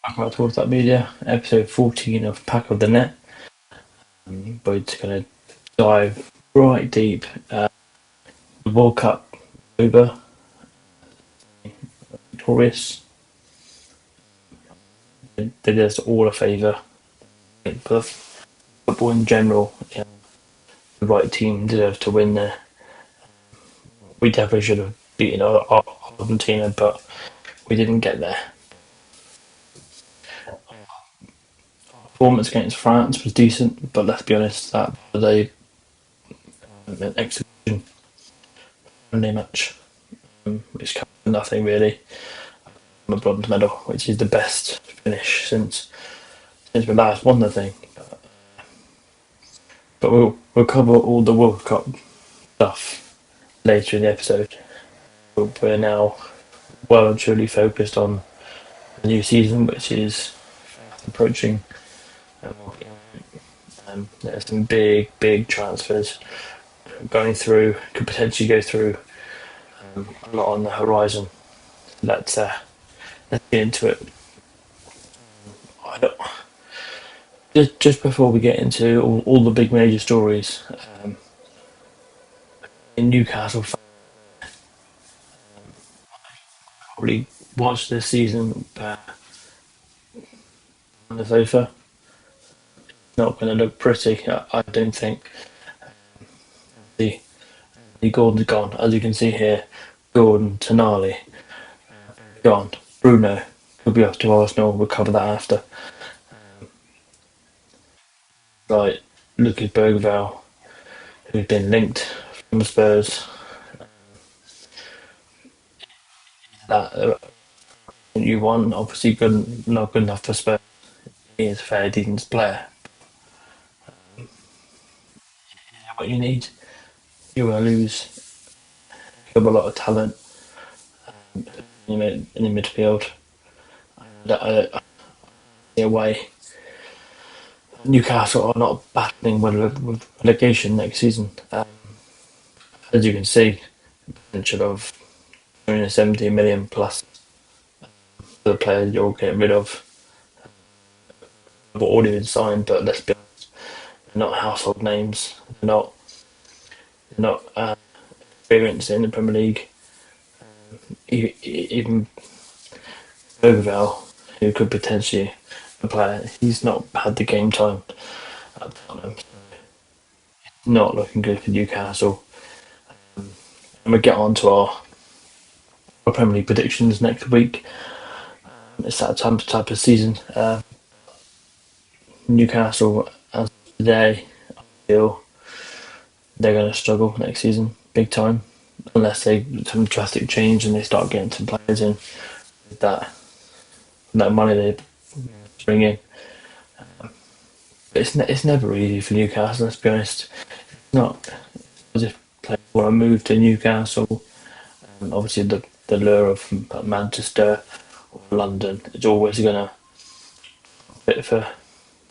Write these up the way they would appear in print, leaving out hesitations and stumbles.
Welcome back to All That Media, episode 14 of Pack of the Net. We're just going to dive right deep. The World Cup over, victorious. They did us all a favour. For football in general, the right team deserved to win there. We definitely should have beaten Argentina, but we didn't get there. Performance against France was decent, but let's be honest, that was an exhibition friendly match, which covered nothing really. A bronze medal, which is the best finish since we last won the thing. But we'll cover all the World Cup stuff later in the episode. We're now well and truly focused on the new season, which is fast approaching. There's some big transfers going through, could potentially go through, a lot on the horizon. Let's get into it. Just before we get into all the big major stories, in Newcastle, probably watched this season on the sofa. It's not going to look pretty, I don't think. The Gordon's gone, as you can see here. Gordon, Tonali, gone. Bruno could be off to Arsenal. We'll cover that after. Right, Lucas Bergvall, who's been linked from Spurs. That you want, obviously not good enough for Spurs. He is a fairly decent player. What you need, you're going to lose. You have a lot of talent in the midfield. Away, Newcastle are not battling with relegation next season. As you can see, potential of 17 million plus for the players you're getting rid of. Have already been signed, but let's be honest, they're not household names. They're not experienced in the Premier League. Even Bergvall, who could potentially a player, he's not had the game time at Tottenham. Not looking good for Newcastle. And we'll get on to our Premier League predictions next week. It's that type of season. Newcastle, as of today, I feel they're going to struggle next season, big time, unless they some drastic change and they start getting some players in with that money they bring in. It's never easy for Newcastle. Let's be honest. It's not as if players want to move to Newcastle. Obviously, the lure of Manchester or London is always going to fit for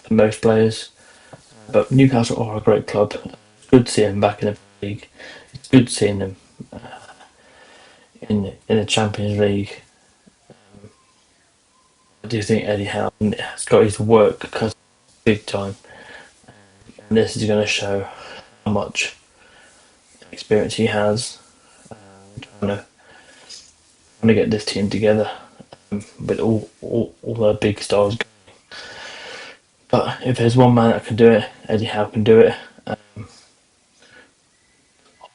most players. But Newcastle are a great club. It's good seeing them back in the league. It's good seeing them in the Champions League. I do think Eddie Howe has got his work because big time, and this is going to show how much experience he has trying to get this team together with all the big stars. But if there's one man that can do it, Eddie Howe can do it.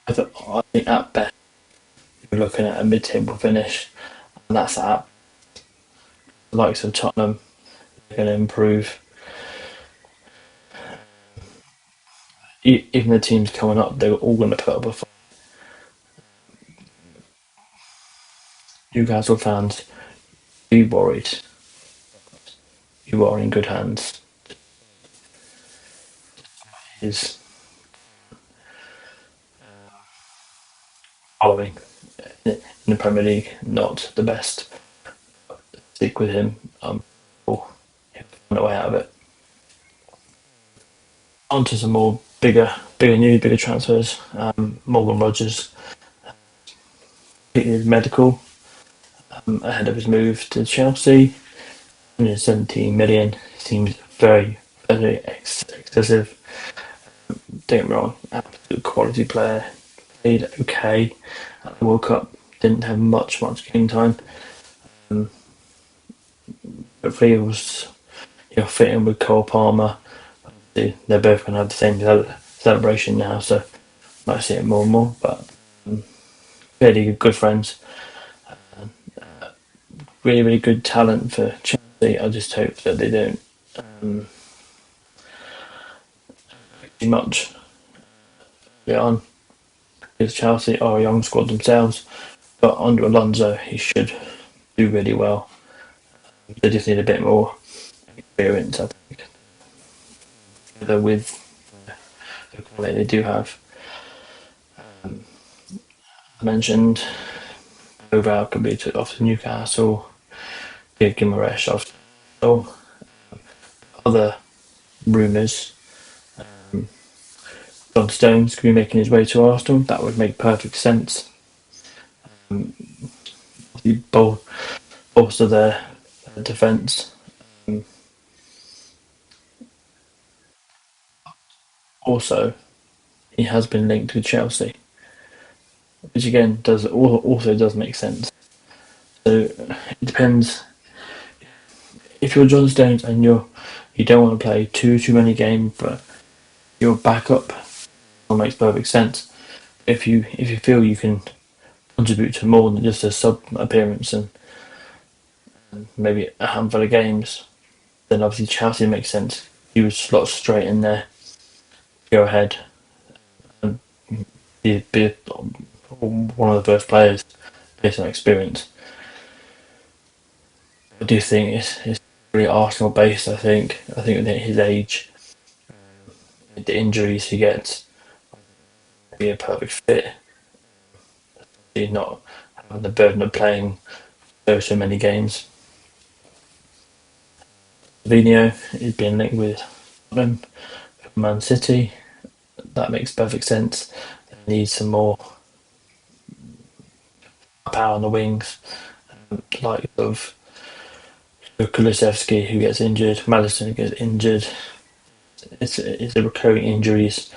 I think at best you're looking at a mid-table finish, and that's at the likes of Tottenham. They're going to improve. Even the teams coming up, they're all going to put up a fight. Newcastle fans, be worried. You are in good hands. Is following in the Premier League, not the best. Stick with him. He'll find a way out of it. On to some more bigger news, bigger transfers. Morgan Rogers completed his medical ahead of his move to Chelsea. 117 million seems very, very excessive. Don't get me wrong, absolute quality player. Played okay at the World Cup. Didn't have much game time. Hopefully it was fitting with Cole Palmer. They're both going to have the same celebration now, so might see it more and more. But really good friends, really good talent for Chelsea. I just hope that they don't too much get on, because Chelsea are a young squad themselves. But under Alonso, he should do really well. They just need a bit more experience, I think, together with the quality they do have. I mentioned Oval could be off to Newcastle, Gimaresh off. So other rumours, John Stones could be making his way to Arsenal. That would make perfect sense. You bolster their defence. Also, he has been linked with Chelsea, which again also does make sense. So it depends. If you're John Stones and you don't want to play too many games, but your backup, it makes perfect sense. If you feel you can contribute to more than just a sub appearance and maybe a handful of games, then obviously Chelsea makes sense. You would slot straight in there, go ahead, and be one of the first players based on experience. I do think it's really Arsenal based. I think at his age, the injuries he gets, be a perfect fit. He's not having the burden of playing so many games. Vino is being linked with Tottenham, Man City. That makes perfect sense. They need some more power on the wings, like of Kulusevski who gets injured, Maddison gets injured. It's a recurring injuries.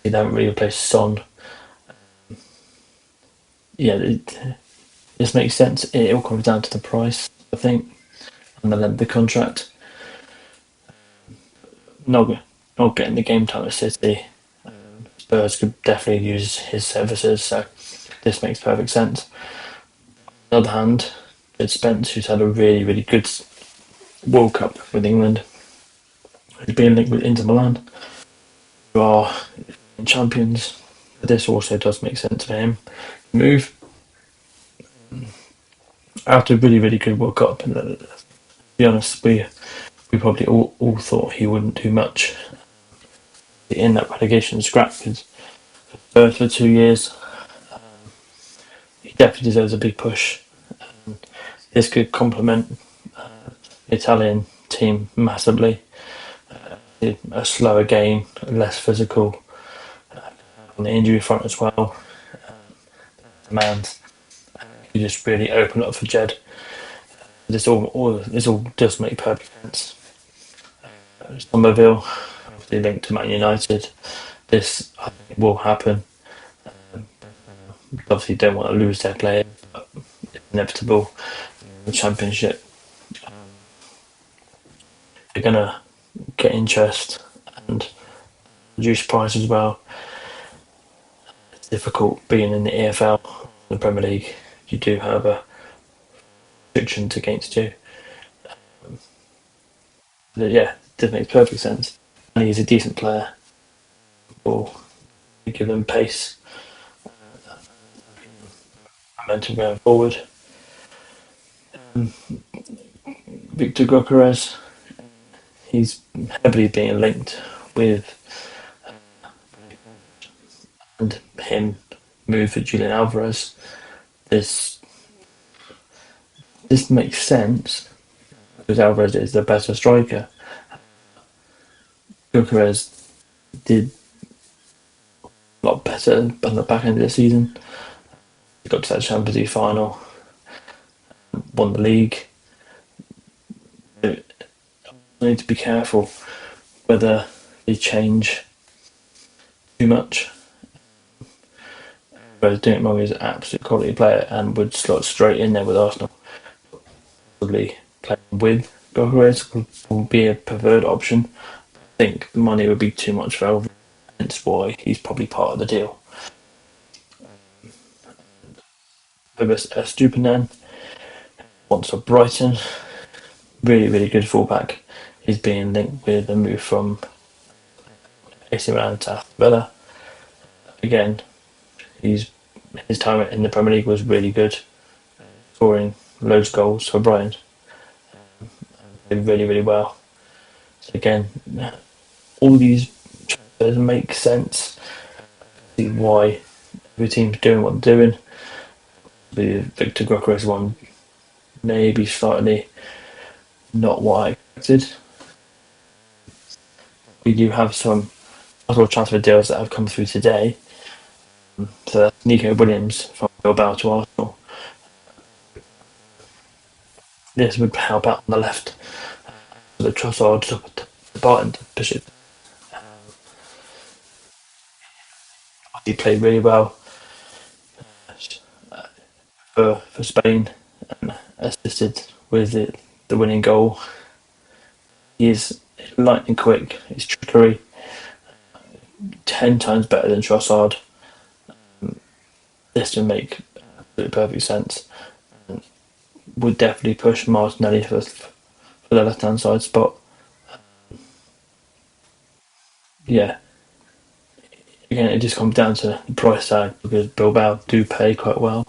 They don't really replace Son. Yeah, this makes sense. It all comes down to the price, I think, and the length of the contract. Not getting the game time at City. Spurs could definitely use his services, so this makes perfect sense. On the other hand, it's Spence, who's had a really good World Cup with England. He's being linked with Inter Milan, who are champions. This also does make sense for him. Move after a really good World Cup, and to be honest, we probably all thought he wouldn't do much in that relegation scrap, because Spurs for 2 years, he definitely deserves a big push. This could complement the Italian team massively. A slower game, less physical, on the injury front as well. Demands you just really open up for Jed. This all does make perfect sense. Somerville, obviously linked to Man United. This I think will happen. Obviously, don't want to lose their players, but it's inevitable. The Championship, they're gonna get interest and reduce price as well. It's difficult being in the EFL, the Premier League. You do have a restrictions against you. But yeah, it makes perfect sense. And he's a decent player. Will give them pace, momentum going forward. Victor Gyökeres, he's heavily being linked with and him move for Julian Alvarez. This makes sense because Alvarez is the better striker. Gyökeres did a lot better on the back end of the season. He got to that Champions League final, won the league. need to be careful whether they change too much. Whereas doing it wrong is an absolute quality player and would slot straight in there with Arsenal. Probably playing with Gyökeres will be a preferred option. I think the money would be too much for Elvin, hence why he's probably part of the deal. Stupinan wants a Brighton, really good fullback. He's being linked with a move from AC Milan to Aston Villa. Again, his time in the Premier League was really good, scoring loads of goals for Brighton. Did really well. So again, all these transfers make sense. See why every team's doing what they're doing. The Victor Gyökeres one maybe slightly not what I expected. We do have some possible transfer deals that have come through today. So that's Nico Williams from Bilbao to Arsenal. This would help out on the left. The Trossard up at the bottom to push it. He played really well for Spain and assisted with the winning goal. He is lightning quick. His trickery 10 times better than Trossard. This would make absolutely perfect sense. And would definitely push Martinelli for the left hand side spot. Yeah. Again, it just comes down to the price tag because Bilbao do pay quite well.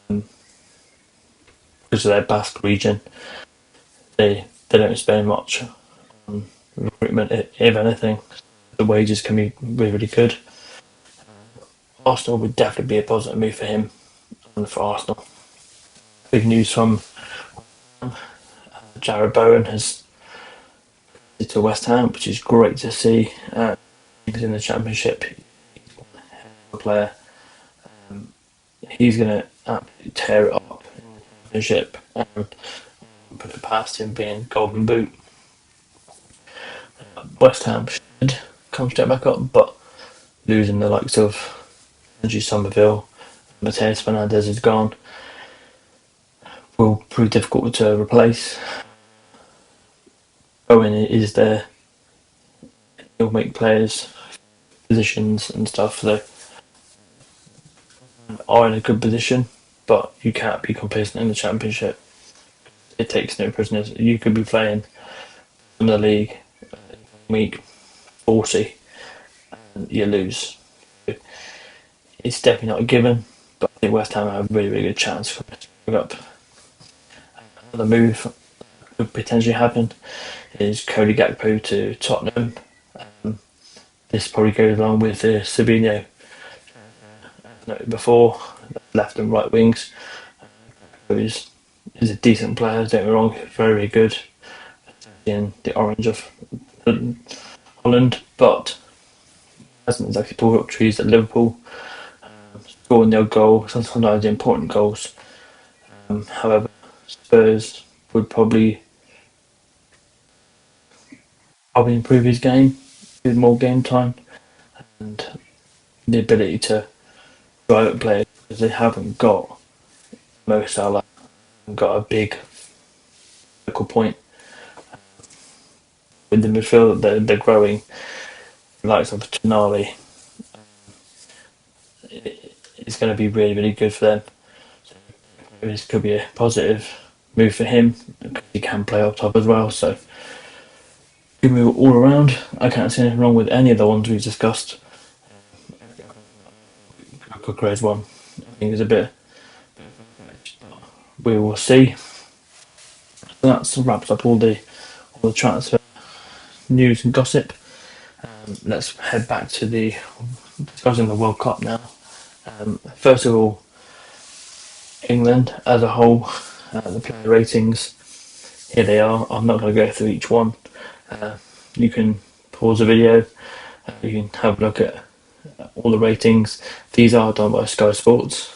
Because of their Basque region, they don't spend much on recruitment, if anything. The wages can be really good. Arsenal would definitely be a positive move for him and for Arsenal. Big news from Jared Bowen has to West Ham, which is great to see. He's in the Championship. He's a player. He's going to tear it up in the Championship and put it past him being Golden Boot. West Ham should come straight back up, but losing the likes of Andrew Somerville, Mateus Fernandes is gone, will prove difficult to replace. Owen is there. He'll make players positions and stuff, so are in a good position, but you can't be complacent in the Championship. It takes no prisoners. You could be playing in the league week 40 and you lose. It's definitely not a given, but I think West Ham have a really good chance for it to pick up. Another move that could potentially happen is Cody Gakpo to Tottenham. This probably goes along with the Sabino noted before, left and right wings. Is a decent player, don't get me wrong, very good in the orange of Holland, but hasn't exactly pulled up trees at Liverpool. Scoring their goal, sometimes the important goals. However, Spurs would probably improve his game with more game time and the ability to drive at players because they haven't got Mo Salah, got a big focal point. With the midfield, they're growing. The likes of Tonali, it's going to be really good for them. This could be a positive move for him because he can play up top as well. So good move all around. I can't see anything wrong with any of the ones we've discussed. Gyökeres one, I think, is a bit. We will see. So that wraps up all the transfer news and gossip. Let's head back to discussing the World Cup now. First of all, England as a whole, the player ratings. Here they are. I'm not going to go through each one. You can pause the video. You can have a look at all the ratings. These are done by Sky Sports.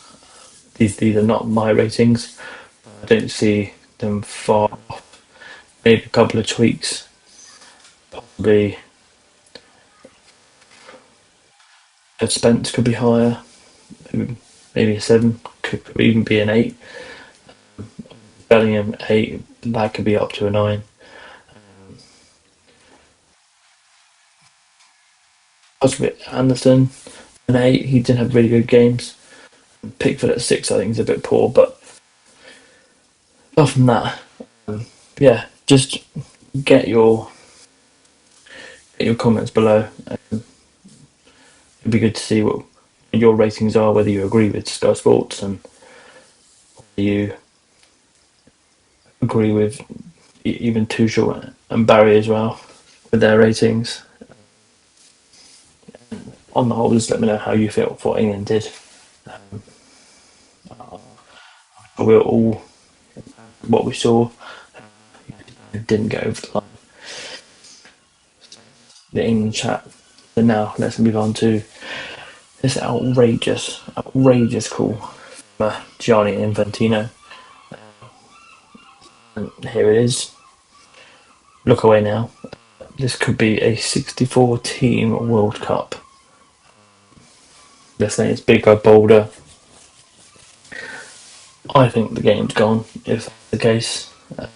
These are not my ratings. I don't see them far off. Maybe a couple of tweaks Possibly Spence could be higher, maybe a 7, could even be an 8. Bellingham 8, that could be up to a 9. Possibly Anderson an 8, he did have really good games. Pickford at 6, I think, is a bit poor, but apart from that, yeah, just get your get your comments below. It'd be good to see what your ratings are, whether you agree with Sky Sports and whether you agree with even Tuchel and Barry as well with their ratings. On the whole, just let me know how you feel for what England did. We're all what we saw didn't go over the line. The England chat. So now let's move on to this outrageous call from Gianni Infantino. And here it is. Look away now. This could be a 64 team World Cup. They're saying it's bigger, bolder. I think the game's gone if that's the case. Can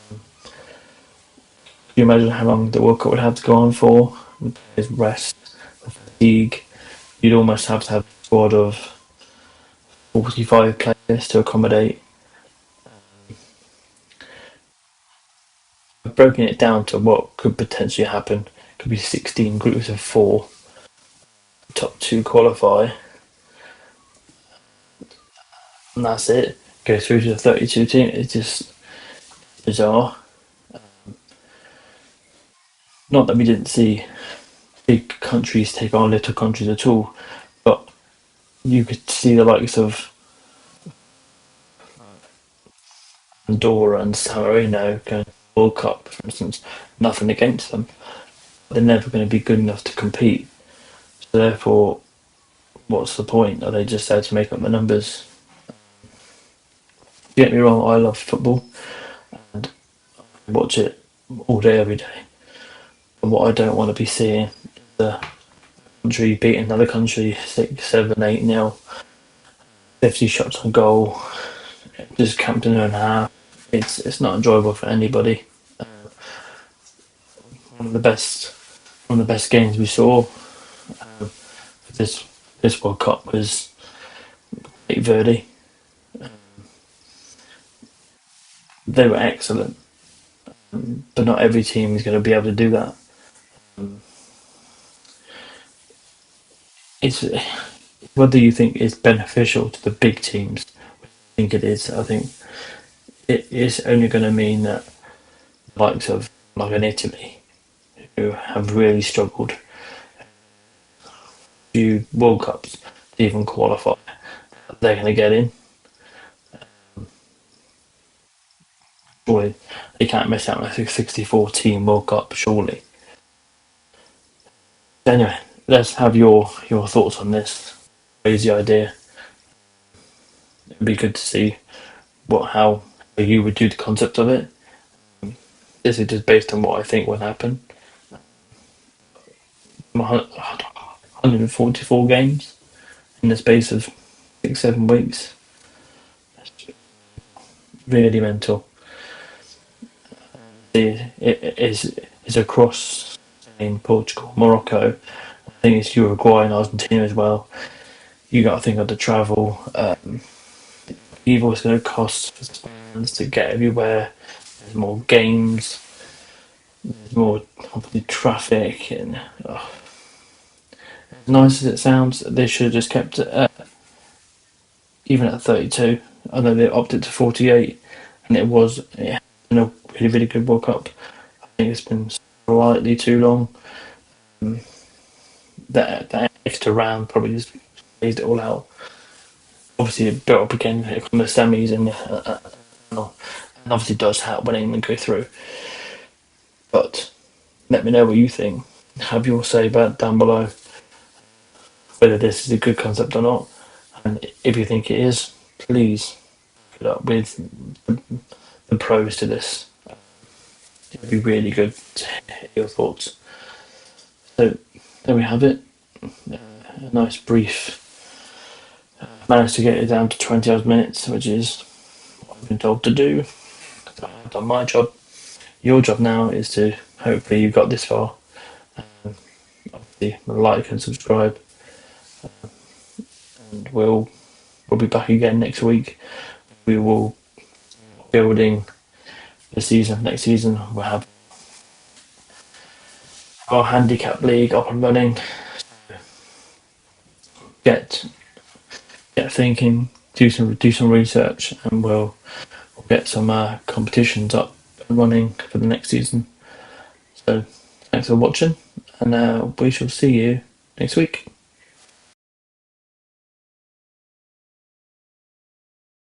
you imagine how long the World Cup would have to go on for? With rest, fatigue. You'd almost have to have a squad of 45 players to accommodate. I've broken it down to what could potentially happen. It could be 16 groups of 4. Top 2 qualify. And that's it. Go through to the 32 team. It's just bizarre. Not that we didn't see big countries take on little countries at all, but you could see the likes of Andorra and San Marino going to the World Cup, for instance. Nothing against them. They're never going to be good enough to compete. So therefore, what's the point? Are they just there to make up the numbers? Don't get me wrong, I love football and I watch it all day, every day. But what I don't want to be seeing is the country beating another country 6, 7, 8-0, 50 shots on goal, just camped in and a half. It's not enjoyable for anybody. One of the best games we saw this World Cup was Cape Verde. They were excellent, but not every team is going to be able to do that. It's whether you think it's beneficial to the big teams. I think it is. I think it is only going to mean that the likes of like an Italy, who have really struggled, few World Cups to even qualify, they're going to get in. Surely they can't miss out on a 64 team World Cup. Surely. Anyway, let's have your thoughts on this crazy idea. It'd be good to see how you would do the concept of it. This is just based on what I think will happen. 144 games in the space of 6, 7 weeks. That's really mental. It is across Spain, Portugal, Morocco. I think it's Uruguay and Argentina as well. You got to think of the travel. Evil is going to cost for fans to get everywhere. There's more games. There's more obviously traffic, and as nice as it sounds, they should have just kept it even at 32. I know they opted to 48, and it was a really good World Cup. I think it's been slightly too long. That extra round probably just phased it all out. Obviously, it built up again on the semis, and obviously does help when England go through. But let me know what you think. Have your say about it down below, whether this is a good concept or not. And if you think it is, please put up with the pros to this. It'd be really good to hear your thoughts. So there we have it. A nice brief. Managed to get it down to 20 odd minutes, which is what I've been told to do. I've done my job. Your job now is to hopefully you've got this far. Obviously, like and subscribe, and we'll be back again next week. We will building the season. Next season we'll have our handicap league up and running. Get thinking, do some research, and we'll get some competitions up and running for the next season. So thanks for watching, and we shall see you next week.